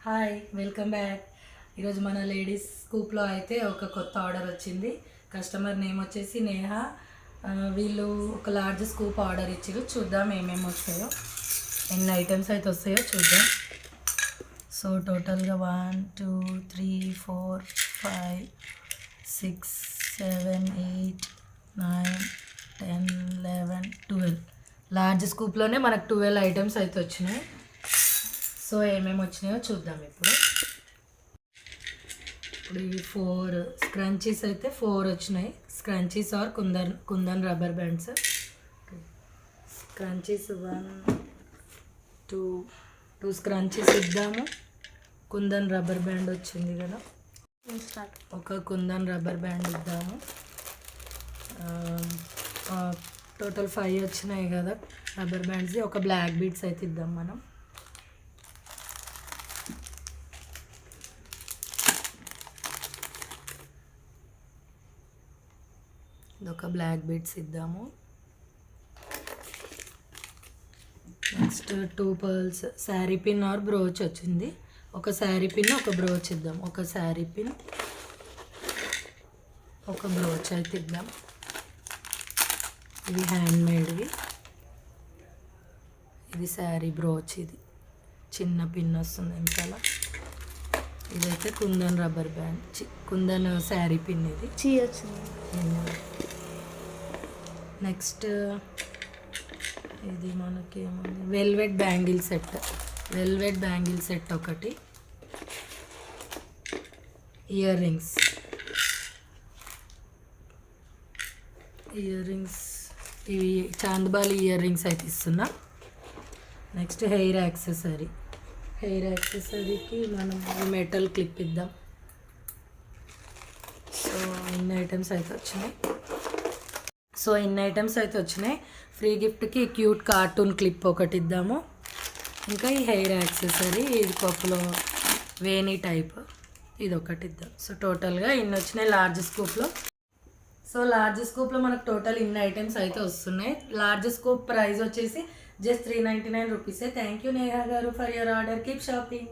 Hi, welcome back. ఈరోజు మన ladies స్కూప్లో అయితే ఒక కొత్త ఆర్డర్ వచ్చింది. కస్టమర్ నేమ్ వచ్చేసి నేహ. వీళ్ళు ఒక లార్జ్ స్కూప్ ఆర్డర్ ఇచ్చారు. చూద్దాం ఏమేమి వస్తాయో, ఎన్ని ఐటమ్స్ అయితే వస్తాయో చూద్దాం. సో టోటల్గా 1 2 3 4 5 6 7 8 9 10 11 12 లార్జ్ స్కూప్లోనే మనకు 12 ఐటమ్స్ అయితే వచ్చినాయి. సో ఏమేమి వచ్చినాయో చూద్దాం. ఇప్పుడు ఇవి 4 స్క్రంచీస్ అయితే 4 వచ్చినాయి. Scrunchies are kundan rubber bands. Scrunchies 1 2 scrunchies ఇద్దాము. కుందన్ రబ్బర్ బ్యాండ్ వచ్చింది కదా, ఒక కుందన్ రబ్బర్ బ్యాండ్ ఇద్దాము. టోటల్ 5 వచ్చినాయి కదా రబ్బర్ బ్యాండ్స్. ఒక బ్లాక్ బీడ్స్ అయితే ఇద్దాం మనం. ఒక బ్లాక్ బీడ్స్ ఇద్దాము. Next 2 pearls sari pin or brooch వచ్చింది. ఒక శారీ పిన్ ఒక బ్రోచ్ ఇద్దాం. ఒక శారీ పిన్ ఒక బ్రోచ్ అయితే ఇద్దాం. ఇవి హ్యాండ్ మేడ్వి. ఇది శారీ బ్రోచ్. ఇది చిన్న పిన్ వస్తుంది వెనకాల. ఇదైతే kundan rubber band, kundan sari pin. ఇది నెక్స్ట్ ఇది మనకి ఏముంది, velvet bangle set. Velvet bangle set ఒకటి. ఇయర్ రింగ్స్ ఇవి చాందబాలి ఇయర్ రింగ్స్ అయితే ఇస్తున్నా. నెక్స్ట్ హెయిర్ యాక్సెసరీకి మనం మెటల్ క్లిప్ ఇద్దాం. సో ఇన్ని ఐటమ్స్ అయితే వచ్చినాయి. ఫ్రీ గిఫ్ట్కి క్యూట్ కార్టూన్ క్లిప్ ఒకటి ఇద్దాము. ఇంకా ఈ హెయిర్ యాక్సెసరీ, ఇది పప్పులో వేణి టైప్, ఇది ఒకటి ఇద్దాం. సో టోటల్గా ఇన్ని వచ్చినాయి లార్జ్ స్కూప్లో. సో లార్జ్ స్కూప్లో మనకు టోటల్ ఇన్ని ఐటమ్స్ అయితే వస్తున్నాయి. లార్జ్ స్కూప్ ప్రైస్ వచ్చేసి జస్ట్ 399 రూపీసే. థ్యాంక్ యూ నేహా గారు for your order. Keep shopping.